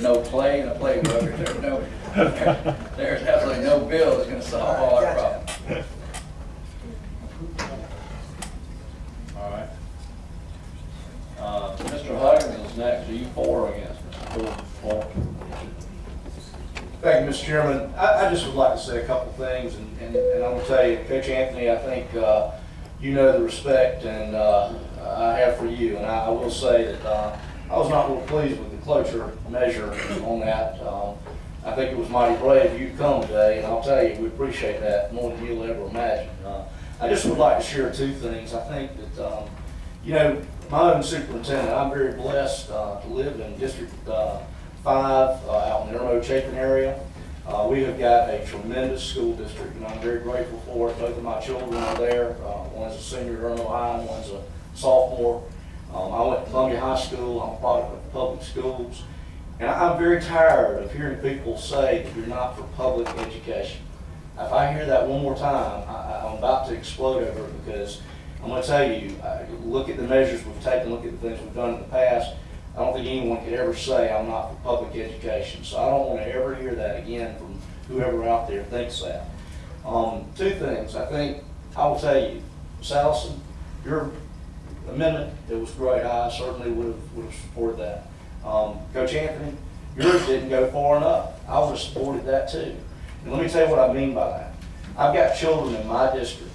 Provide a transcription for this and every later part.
there's no clay in a playbook, or there's absolutely no bill that's going to solve all our problems. All right. Mr. Huggins is next. Are you for or against? Mr. For. Thank you, Mr. Chairman. I just would like to say a couple things, and I'm going to tell you, Coach Anthony, I think you know the respect and I have for you, and I will say that I was not real pleased with the cloture measure on that. I think it was mighty brave of you to come today, and I'll tell you, we appreciate that more than you'll ever imagine. I just would like to share two things. I think that, you know, my own superintendent, I'm very blessed to live in District 5 out in the Irmo Chapin area. We have got a tremendous school district, and I'm very grateful for it. Both of my children are there. One's a senior at Irmo High, and one's a sophomore. I went to Columbia High School. I'm a product of public schools. And I'm very tired of hearing people say that you're not for public education. If I hear that one more time, I'm about to explode over it, because I'm going to tell you, look at the measures we've taken, look at the things we've done in the past. I don't think anyone could ever say I'm not for public education. So I don't want to ever hear that again from whoever out there thinks that. Two things. I think I will tell you, Ms. Allison, your amendment, it was great. I certainly would have supported that. Coach Anthony, yours didn't go far enough. I would have supported that too. And let me tell you what I mean by that. I've got children in my district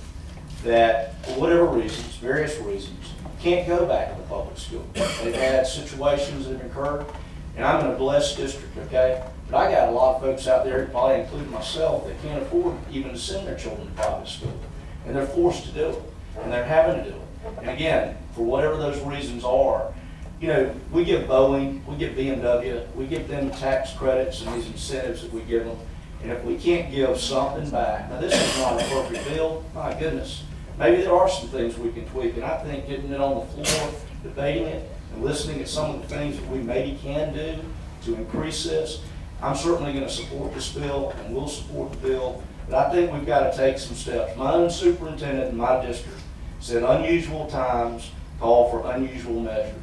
that, for whatever reasons, various reasons, can't go back to the public school. They've had situations that have occurred, and I'm in a blessed district, okay? But I got a lot of folks out there, probably including myself, that can't afford even to send their children to private school. And they're forced to do it, and they're having to do it. And again, for whatever those reasons are, you know, we give Boeing, we give BMW, we give them tax credits and these incentives that we give them. And if we can't give something back, now this is not a perfect bill, my goodness. Maybe there are some things we can tweak, and I think getting it on the floor, debating it, and listening at some of the things that we maybe can do to increase this, I'm certainly going to support this bill, and we'll support the bill. But I think we've got to take some steps. My own superintendent in my district said unusual times call for unusual measures.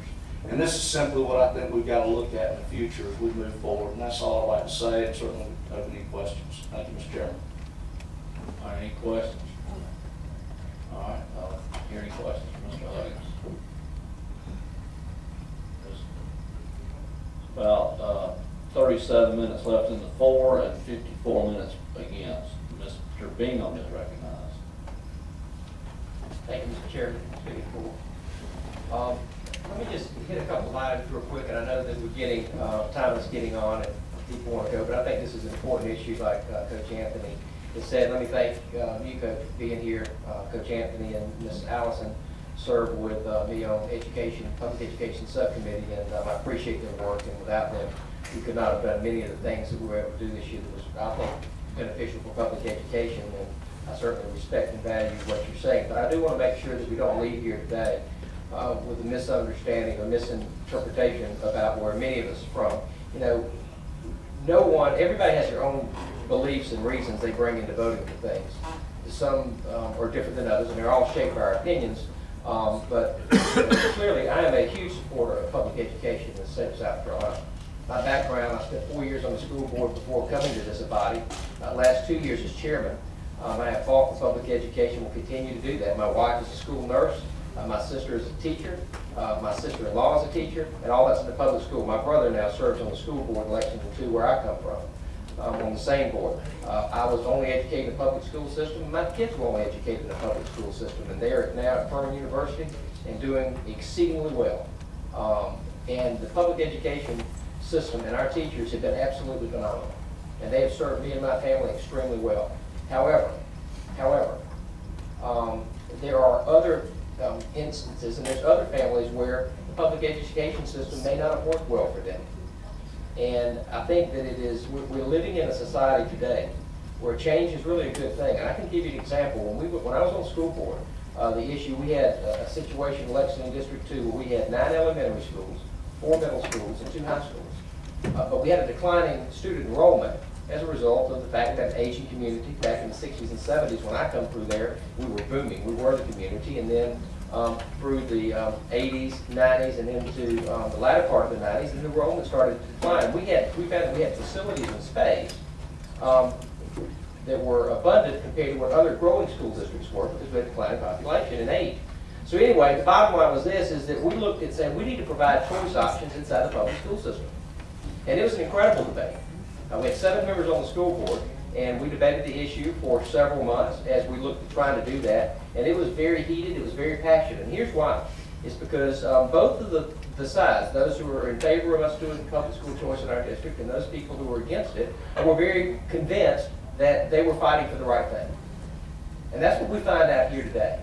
And this is simply what I think we've got to look at in the future as we move forward. And that's all I'd like to say, and certainly open any questions. Thank you, Mr. Chairman. All right, any questions? All right, I'll hear any questions from Mr. Huggins. There's about 37 minutes left in the for and 54 minutes against. Mr. Bingham is recognized. Thank you, Mr. Chairman. Let me just hit a couple of items real quick, and I know that we're getting, time is getting on and people want to go, but I think this is an important issue, like Coach Anthony has said. Let me thank you, Coach, for being here. Coach Anthony and Ms. Allison served with me on education, public education subcommittee, and I appreciate their work, and without them, we could not have done many of the things that we were able to do this year that was, I think, beneficial for public education, and I certainly respect and value what you're saying. But I do want to make sure that we don't leave here today with a misunderstanding or misinterpretation about where many of us are from. You know, no one, everybody has their own beliefs and reasons they bring into voting for things. Some are different than others, and they're all shaped by our opinions. But clearly, I am a huge supporter of public education in the state of South Carolina. My background, I spent 4 years on the school board before coming to this body. Last 2 years as chairman. I have fought for public education, will continue to do that. My wife is a school nurse. My sister is a teacher. My sister-in-law is a teacher, and all that's in the public school. My brother now serves on the school board in Lexington 2, where I come from, on the same board. I was only educated in the public school system, and my kids were only educated in the public school system, and they are now at Furman University and doing exceedingly well. And the public education system and our teachers have been absolutely phenomenal, and they have served me and my family extremely well. However, there are other instances, and there's other families where the public education system may not have worked well for them. And I think that it is, we're living in a society today where change is really a good thing. And I can give you an example. When I was on the school board, the issue, we had a situation in Lexington District 2 where we had 9 elementary schools, 4 middle schools, and 2 high schools. But we had a declining student enrollment as a result of the fact that an Asian community back in the 60s and 70s, when I come through there, we were booming. We were the community, and then through the 80s, 90s, and into the latter part of the 90s, and the enrollment started to decline. We found that we had facilities and space that were abundant compared to what other growing school districts were, because we had declining population and age. So anyway, the bottom line was this, is that we looked at saying we need to provide choice options inside the public school system. And it was an incredible debate. We had 7 members on the school board, and we debated the issue for several months as we looked at trying to do that. And it was very heated, it was very passionate. And here's why. It's because both of the sides, those who were in favor of us doing public school choice in our district and those people who were against it, were very convinced that they were fighting for the right thing. And that's what we find out here today.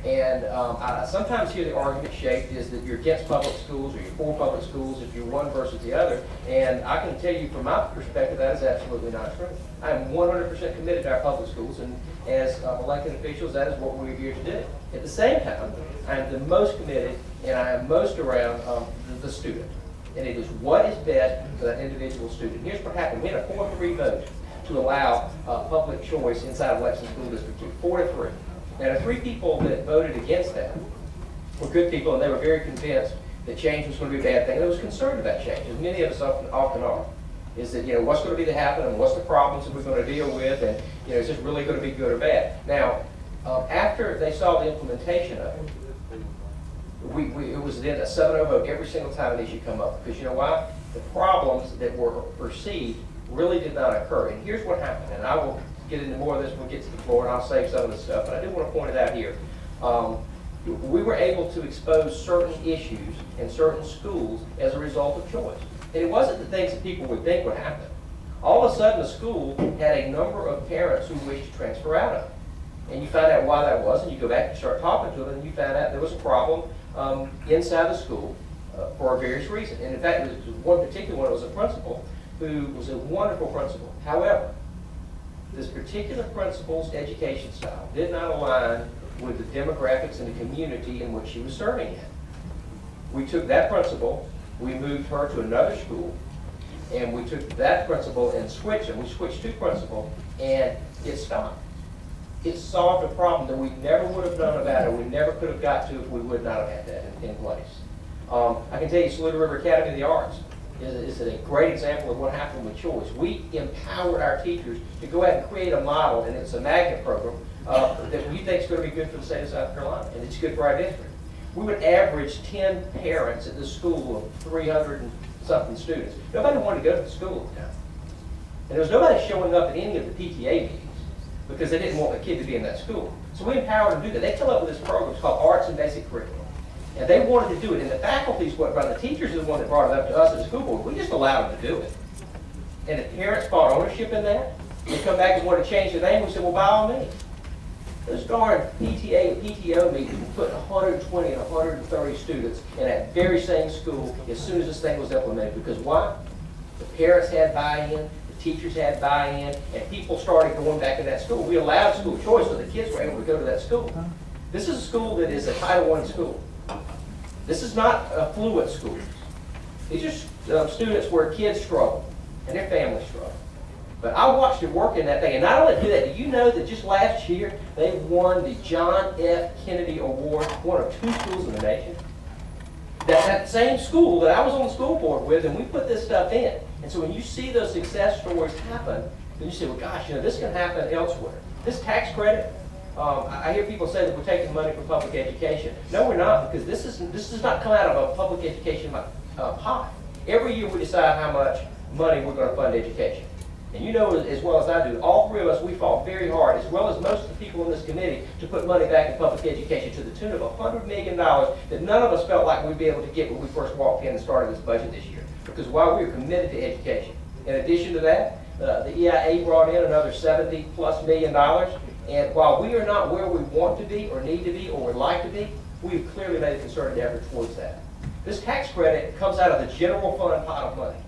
And I sometimes hear the argument shaped is that you're against public schools or you're for public schools if you're one versus the other. And I can tell you from my perspective that is absolutely not true. I am 100% committed to our public schools, and as elected officials, that is what we're here to do. At the same time, I am the most committed and I am most around the student. And it is what is best for that individual student. Here's what happened. We had a 4-3 vote to allow public choice inside of Lexington School District 2, 4-3. Now, the 3 people that voted against that were good people, and they were very convinced that change was going to be a bad thing. And they was concerned about change, as many of us often are. Is that, what's going to be to happen, and what's the problems that we're going to deal with, and, is this really going to be good or bad? Now, after they saw the implementation of it, it was then a 7-0 vote every single time an issue come up. Because you know why? The problems that were perceived really did not occur. And here's what happened, and I will get into more of this when we get to the floor, and I'll save some of the stuff, but I do want to point it out here. We were able to expose certain issues in certain schools as a result of choice. And it wasn't the things that people would think would happen. All of a sudden, the school had a number of parents who wished to transfer out of it. And you find out why that was, and you go back and start talking to them, and you find out there was a problem inside the school for various reasons. And in fact, there was one particular one, it was a principal who was a wonderful principal. However, this particular principal's education style did not align with the demographics and the community in which she was serving in. We took that principal, we moved her to another school, and we took that principal and switched them. We switched 2 principals, and it stopped. It solved a problem that we never would have known about, or we never could have got to if we would not have had that in place. I can tell you, Saluda River Academy of the Arts is a great example of what happened with choice. We empowered our teachers to go out and create a model, and it's a magnet program that we think is going to be good for the state of South Carolina, and it's good for our district. We would average 10 parents at this school of 300 and something students. Nobody wanted to go to the school at the time. And there was nobody showing up at any of the PTA meetings because they didn't want the kid to be in that school. So we empowered them to do that. They come up with this program. It's called Arts and Basic Curriculum. And they wanted to do it. And the faculty's what brought, the teachers are the one that brought it up to us as a school board. We just allowed them to do it. And if parents bought ownership in that, they come back and want to change the name, we said, well, by all means. Those darn PTA and PTO meetings were putting 120 and 130 students in that very same school as soon as this thing was implemented. Because why? The parents had buy-in, the teachers had buy-in, and people started going back to that school. We allowed school choice, so the kids were able to go to that school. This is a school that is a Title I school. This is not affluent schools. These are students where kids struggle and their families struggle. But I watched it work in that thing. And not only do that, do you know that just last year they won the John F. Kennedy Award, one of 2 schools in the nation? That same school that I was on the school board with, and we put this stuff in. And so when you see those success stories happen, then you say, well, gosh, this can happen elsewhere. This tax credit, I hear people say that we're taking money from public education. No, we're not, because this does not come out of a public education pot. Every year we decide how much money we're going to fund education. And you know as well as I do, all 3 of us, we fought very hard, as well as most of the people in this committee, to put money back in public education to the tune of $100 million that none of us felt like we'd be able to get when we first walked in and started this budget this year. Because while we were committed to education. In addition to that, the EIA brought in another $70+ million. And while we are not where we want to be or need to be or would like to be, we've clearly made a concerted effort towards that. This tax credit comes out of the general fund pot of money.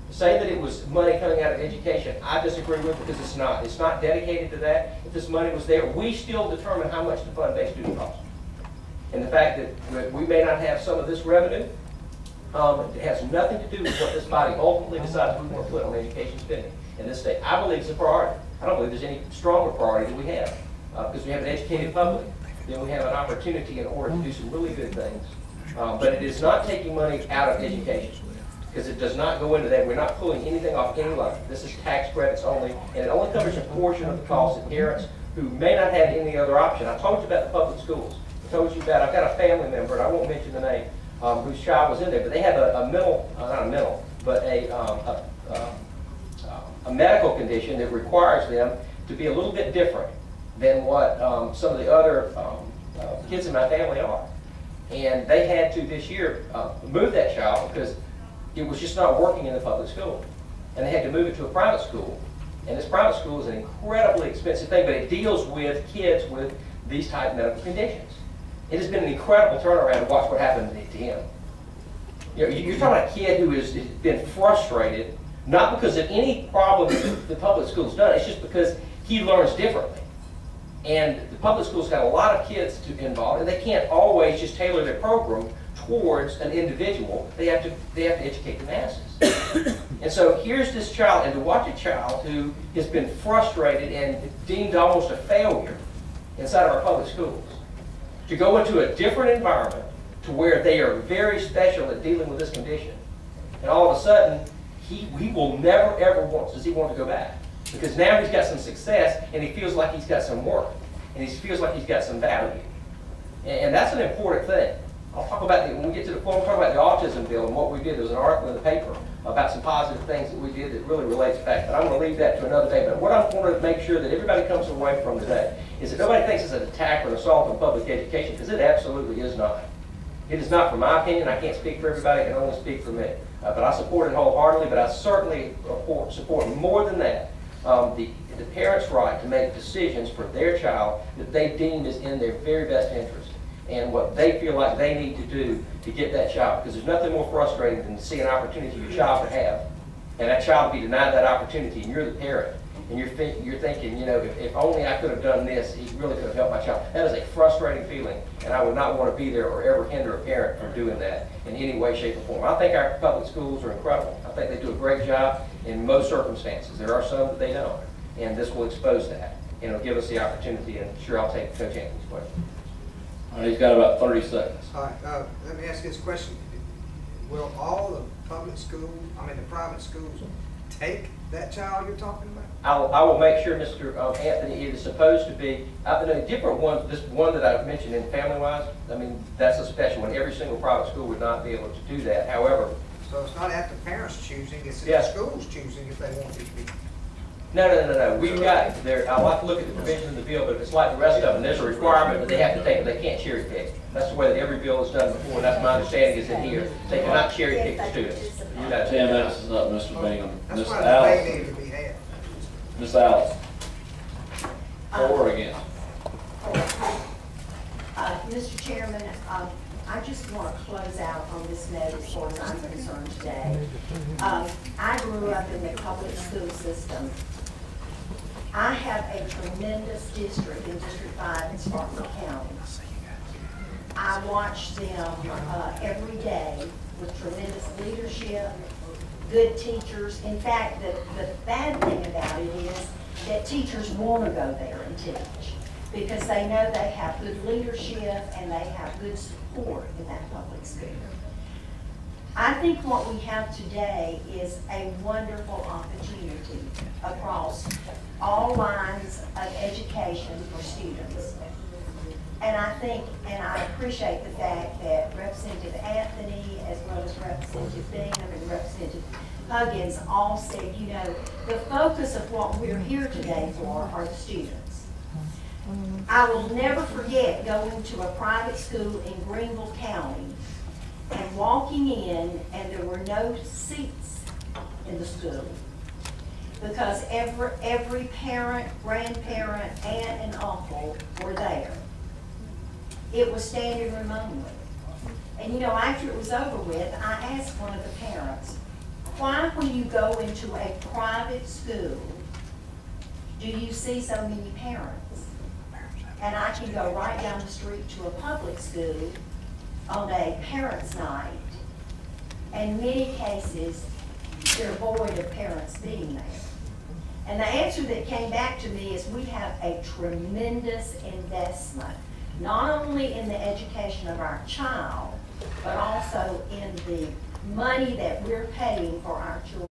To say that it was money coming out of education, I disagree with, because it's not. It's not dedicated to that. If this money was there, we still determine how much to fund base student costs. And the fact that we may not have some of this revenue, it has nothing to do with what this body ultimately decides we want to put on education spending in this state. I believe it's a priority. I don't believe there's any stronger priority than we have, because we have an educated public. then we have an opportunity in order to do some really good things. But it is not taking money out of education, because it does not go into that. We're not pulling anything off any line. This is tax credits only, and it only covers a portion of the cost of parents who may not have any other option. I told you about the public schools. I told you about, I've got a family member, and I won't mention the name, whose child was in there, but they have a medical condition that requires them to be a little bit different than what some of the other kids in my family are. And they had to this year move that child because it was just not working in the public school. And they had to move it to a private school. And this private school is an incredibly expensive thing, but it deals with kids with these type of medical conditions. It has been an incredible turnaround to watch what happened to him. You know, you're talking about a kid who has been frustrated, not because of any problem that the public school's done, it's just because he learns differently. And the public school's got a lot of kids involved, and they can't always just tailor their program towards an individual. They have to educate the masses. And so here's this child, and to watch a child who has been frustrated and deemed almost a failure inside of our public schools, to go into a different environment to where they are very special at dealing with this condition. And all of a sudden, he will never ever does he want to go back. Because now he's got some success and he feels like he's got some worth. And he feels like he's got some value. And that's an important thing. I'll talk about when we get to the point, we'll talk about the autism bill and what we did. There was an article in the paper about some positive things that we did that really relates back. But I'm going to leave that to another day. But what I want to make sure that everybody comes away from today is that nobody thinks it's an attack or an assault on public education, because it absolutely is not. It is not, from my opinion. I can't speak for everybody. I can only speak for me. But I support it wholeheartedly. But I certainly support more than that the parents' right to make decisions for their child that they deem is in their very best interest, and what they feel like they need to do to get that child. Because there's nothing more frustrating than to see an opportunity your child to have, and that child be denied that opportunity, and you're the parent, and you're thinking, you know, if only I could have done this, he really could have helped my child. That is a frustrating feeling, and I would not want to be there or ever hinder a parent from doing that in any way, shape, or form. I think our public schools are incredible. I think they do a great job in most circumstances. There are some that they don't, and this will expose that, and it'll give us the opportunity, and sure, I'll take Coach Anthony's question. All right, he's got about 30 seconds. All right, let me ask you this question. Will all the public schools, the private schools, take that child you're talking about? I will make sure Mr. Anthony, it is supposed to be, the different ones, this one that I've mentioned in Family-Wise, that's a special one. Every single private school would not be able to do that. However, so it's not at the parents choosing, it's at Yeah. the schools choosing if they want it to be. No. We've got there. I like to look at the provisions in the bill, but if it's like the rest of them, there's a requirement that they have to take it. They can't cherry pick. That's the way that every bill is done before, and that's my understanding is in here. They cannot cherry pick the students. You got 10 minutes is up, Mr. Bingham. That's Ms. why the debate Allison. needed to be had. Ms. Allison. For or against? Mr. Chairman, I just want to close out on this note as far as I'm concerned today. I grew up in the public school system. I have a tremendous district in District 5 in Spartanburg County. I watch them every day with tremendous leadership, good teachers. In fact, the bad thing about it is that teachers want to go there and teach because they know they have good leadership and they have good support in that public school. I think what we have today is a wonderful opportunity across all lines of education for students. And I think, and I appreciate the fact that Representative Anthony, as well as Representative Bingham and Representative Huggins all said, you know, the focus of what we're here today for are the students. I will never forget going to a private school in Greenville County and walking in, and there were no seats in the school because every parent, grandparent, aunt, and uncle were there. It was standing room only. And you know, after it was over with, I asked one of the parents, why when you go into a private school, do you see so many parents? And I can go right down the street to a public school on a parents' night, and in many cases, they're void of parents being there. And the answer that came back to me is we have a tremendous investment not only in the education of our child, but also in the money that we're paying for our children.